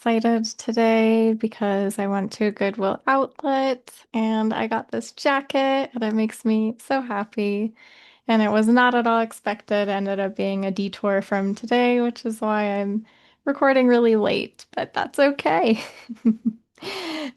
excited today because I went to a Goodwill outlet and I got this jacket and it makes me so happy. And it was not at all expected, ended up being a detour from today, which is why I'm recording really late, but that's okay.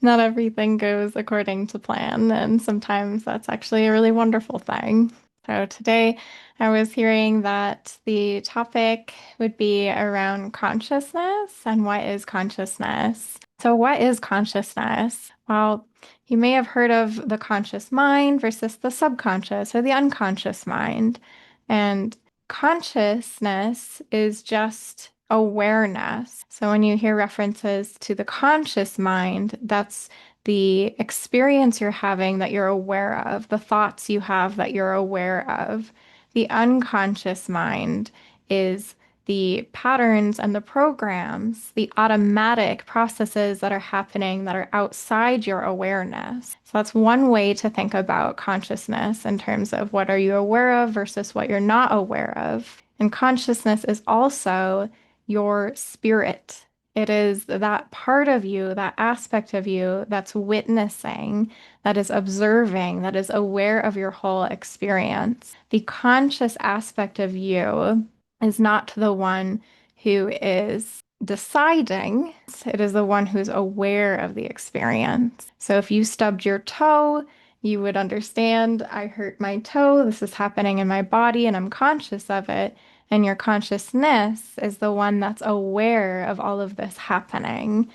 Not everything goes according to plan, and sometimes that's actually a really wonderful thing. So today I was hearing that the topic would be around consciousness and what is consciousness. So, what is consciousness? Well, you may have heard of the conscious mind versus the subconscious or the unconscious mind. And consciousness is just awareness. So when you hear references to the conscious mind, that's the experience you're having that you're aware of, the thoughts you have that you're aware of. The unconscious mind is the patterns and the programs, the automatic processes that are happening that are outside your awareness. So that's one way to think about consciousness in terms of what are you aware of versus what you're not aware of. And consciousness is also your spirit. It is that part of you, that aspect of you that's witnessing, that is observing, that is aware of your whole experience. The conscious aspect of you is not the one who is deciding, it is the one who's aware of the experience. So if you stubbed your toe, you would understand, I hurt my toe, this is happening in my body, and I'm conscious of it. And your consciousness is the one that's aware of all of this happening.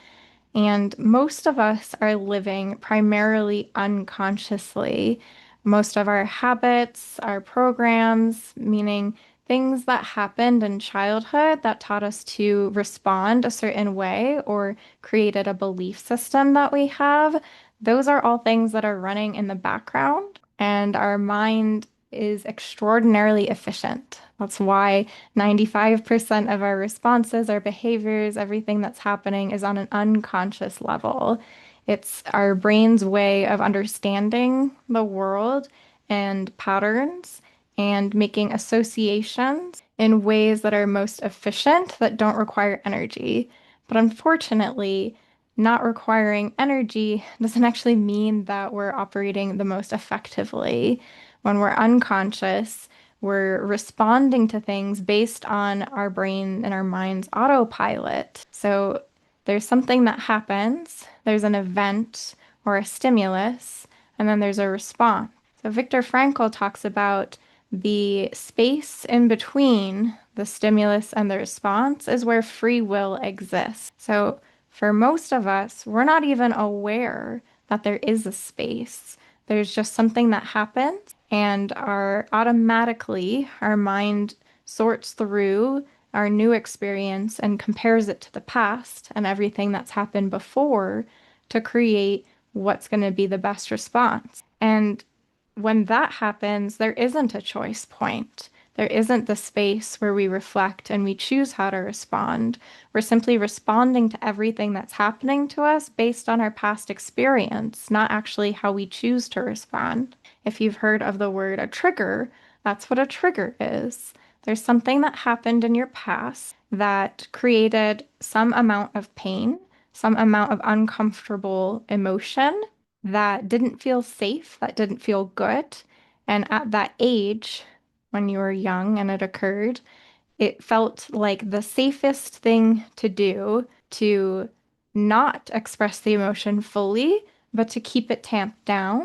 And most of us are living primarily unconsciously. Most of our habits, our programs, meaning things that happened in childhood that taught us to respond a certain way or created a belief system that we have, those are all things that are running in the background. And our mind is extraordinarily efficient. That's why 95% of our responses, our behaviors, everything that's happening is on an unconscious level. It's our brain's way of understanding the world and patterns and making associations in ways that are most efficient that don't require energy. But unfortunately, not requiring energy doesn't actually mean that we're operating the most effectively. When we're unconscious, we're responding to things based on our brain and our mind's autopilot. So there's something that happens, there's an event or a stimulus, and then there's a response. So Viktor Frankl talks about the space in between the stimulus and the response is where free will exists. So for most of us, we're not even aware that there is a space. There's just something that happens, and our mind sorts through our new experience and compares it to the past and everything that's happened before to create what's going to be the best response. And when that happens, there isn't a choice point. There isn't the space where we reflect and we choose how to respond. We're simply responding to everything that's happening to us based on our past experience, not actually how we choose to respond. If you've heard of the word a trigger, that's what a trigger is. There's something that happened in your past that created some amount of pain, some amount of uncomfortable emotion that didn't feel safe, that didn't feel good. And at that age, when you were young and it occurred, it felt like the safest thing to do to not express the emotion fully, but to keep it tamped down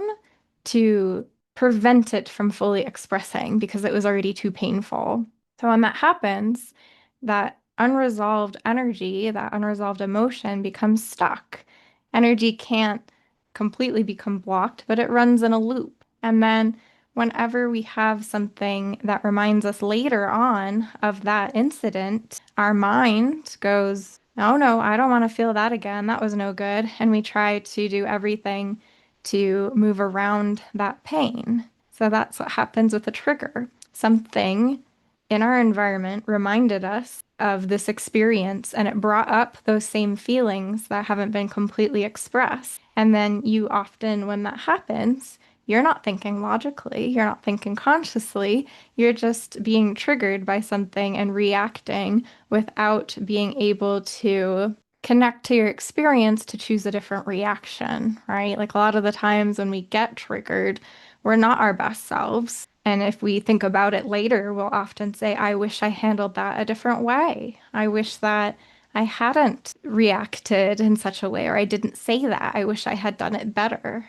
to prevent it from fully expressing because it was already too painful. So when that happens, that unresolved energy, that unresolved emotion becomes stuck. Energy can't completely become blocked, but it runs in a loop. And then whenever we have something that reminds us later on of that incident, our mind goes, oh no, I don't want to feel that again. That was no good. And we try to do everything to move around that pain. So that's what happens with a trigger. Something in our environment reminded us of this experience and it brought up those same feelings that haven't been completely expressed. And then you often, when that happens, you're not thinking logically, you're not thinking consciously, you're just being triggered by something and reacting without being able to connect to your experience to choose a different reaction, right? Like a lot of the times when we get triggered, we're not our best selves. And if we think about it later, we'll often say, I wish I handled that a different way. I wish that I hadn't reacted in such a way, or I didn't say that. I wish I had done it better.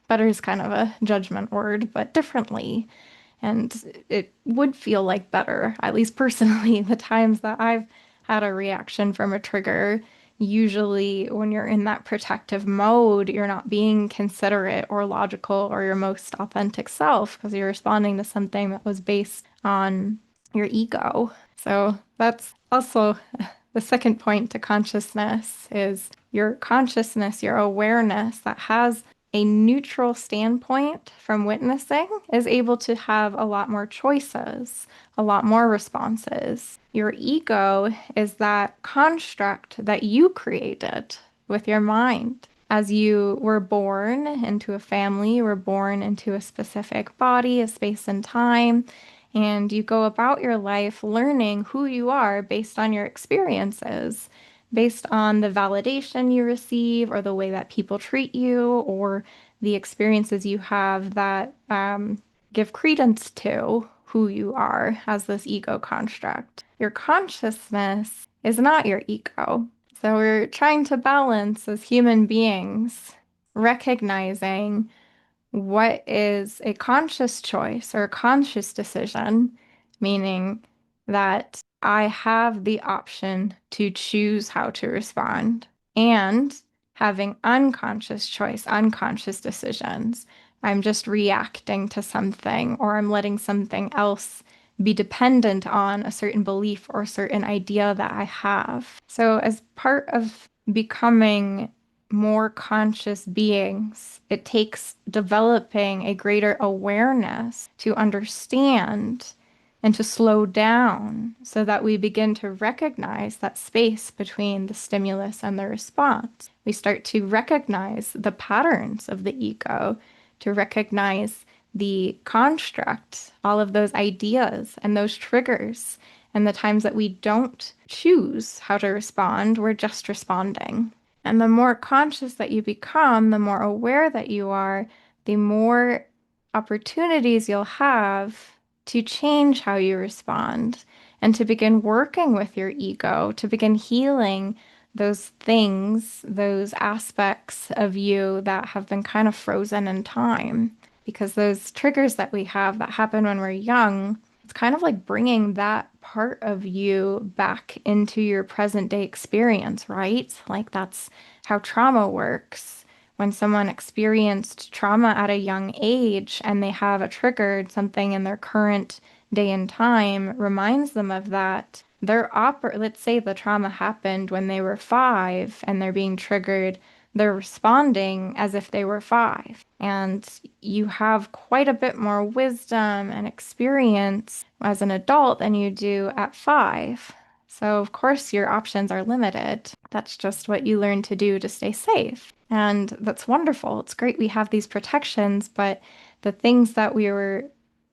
Better is kind of a judgment word, but differently. And it would feel like better, at least personally, the times that I've had a reaction from a trigger. Usually, when you're in that protective mode, you're not being considerate or logical or your most authentic self because you're responding to something that was based on your ego. So that's also the second point to consciousness is your consciousness, your awareness that has a neutral standpoint from witnessing is able to have a lot more choices, a lot more responses. Your ego is that construct that you created with your mind. As you were born into a family, you were born into a specific body, a space and time, and you go about your life learning who you are based on your experiences, based on the validation you receive or the way that people treat you or the experiences you have that give credence to who you are as this ego construct. Your consciousness is not your ego. So we're trying to balance as human beings, recognizing what is a conscious choice or a conscious decision, meaning that I have the option to choose how to respond, and having unconscious choice, unconscious decisions. I'm just reacting to something, or I'm letting something else be dependent on a certain belief or a certain idea that I have. So, as part of becoming more conscious beings, it takes developing a greater awareness to understand and to slow down so that we begin to recognize that space between the stimulus and the response. We start to recognize the patterns of the ego, to recognize the construct, all of those ideas and those triggers. And the times that we don't choose how to respond, we're just responding. And the more conscious that you become, the more aware that you are, the more opportunities you'll have to change how you respond and to begin working with your ego, to begin healing those things, those aspects of you that have been kind of frozen in time. Because those triggers that we have that happen when we're young, it's kind of like bringing that part of you back into your present day experience, right? Like that's how trauma works. When someone experienced trauma at a young age and they have a triggered something in their current day and time reminds them of that, let's say the trauma happened when they were 5 and they're being triggered, they're responding as if they were 5. And you have quite a bit more wisdom and experience as an adult than you do at 5. So, of course, your options are limited. That's just what you learn to do to stay safe. And that's wonderful. It's great we have these protections, but the things that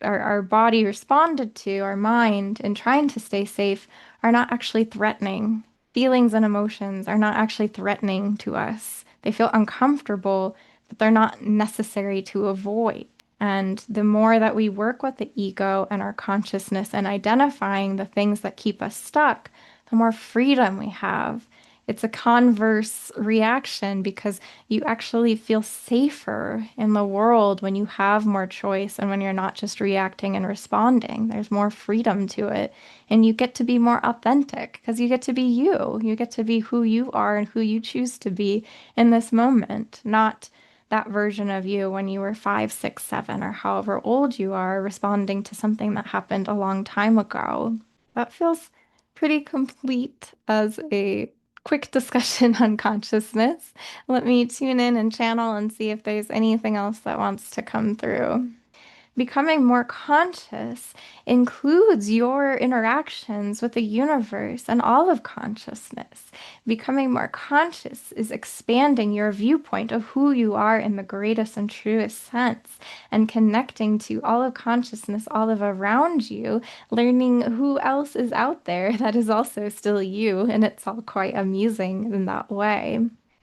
our body responded to, our mind, in trying to stay safe, are not actually threatening. Feelings and emotions are not actually threatening to us. They feel uncomfortable, but they're not necessary to avoid. And the more that we work with the ego and our consciousness and identifying the things that keep us stuck, the more freedom we have. It's a converse reaction because you actually feel safer in the world when you have more choice and when you're not just reacting and responding. There's more freedom to it. And you get to be more authentic because you get to be you. You get to be who you are and who you choose to be in this moment, not that version of you when you were 5, 6, 7, or however old you are, responding to something that happened a long time ago. That feels pretty complete as a quick discussion on consciousness. Let me tune in and channel and see if there's anything else that wants to come through. Becoming more conscious includes your interactions with the universe and all of consciousness. Becoming more conscious is expanding your viewpoint of who you are in the greatest and truest sense and connecting to all of consciousness, all of around you, learning who else is out there that is also still you. And it's all quite amusing in that way.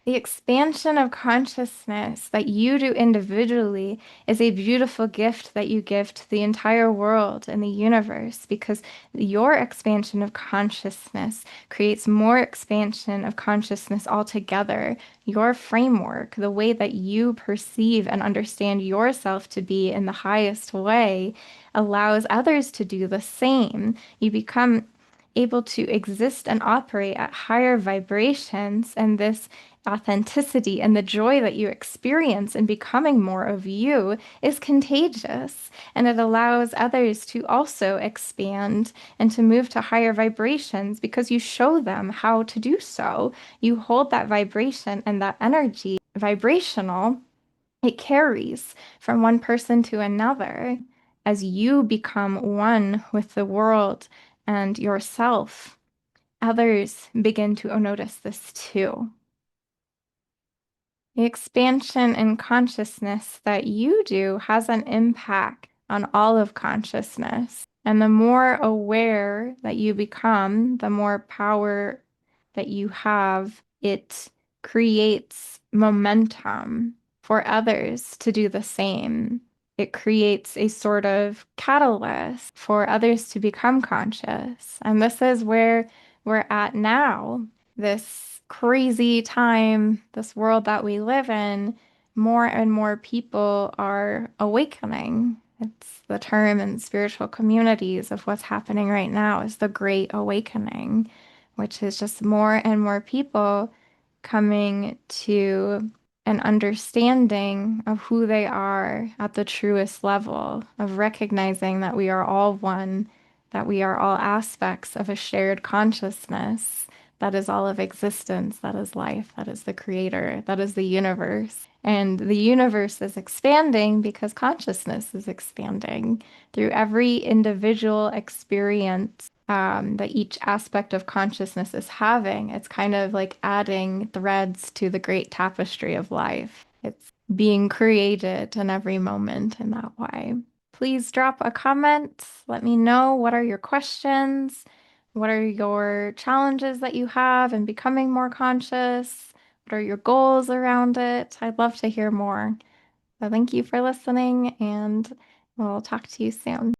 The expansion of consciousness that you do individually is a beautiful gift that you give to the entire world and the universe because your expansion of consciousness creates more expansion of consciousness altogether. Your framework, the way that you perceive and understand yourself to be in the highest way, allows others to do the same. You become able to exist and operate at higher vibrations, and this authenticity and the joy that you experience in becoming more of you is contagious, and it allows others to also expand and to move to higher vibrations because you show them how to do so. You hold that vibration and that energy vibrational. It carries from one person to another as you become one with the world and yourself. Others begin to notice this too. The expansion in consciousness that you do has an impact on all of consciousness. And the more aware that you become, the more power that you have. It creates momentum for others to do the same. It creates a sort of catalyst for others to become conscious. And this is where we're at now, this crazy time, this world that we live in. More and more people are awakening. It's the term in spiritual communities of what's happening right now is the Great Awakening, which is just more and more people coming to an understanding of who they are at the truest level, of recognizing that we are all one, that we are all aspects of a shared consciousness. That is all of existence. That is life. That is the creator. That is the universe. And the universe is expanding because consciousness is expanding through every individual experience that each aspect of consciousness is having. It's kind of like adding threads to the great tapestry of life. It's being created in every moment in that way. Please drop a comment. Let me know what are your questions? What are your challenges that you have in becoming more conscious? What are your goals around it? I'd love to hear more. So thank you for listening, and we'll talk to you soon.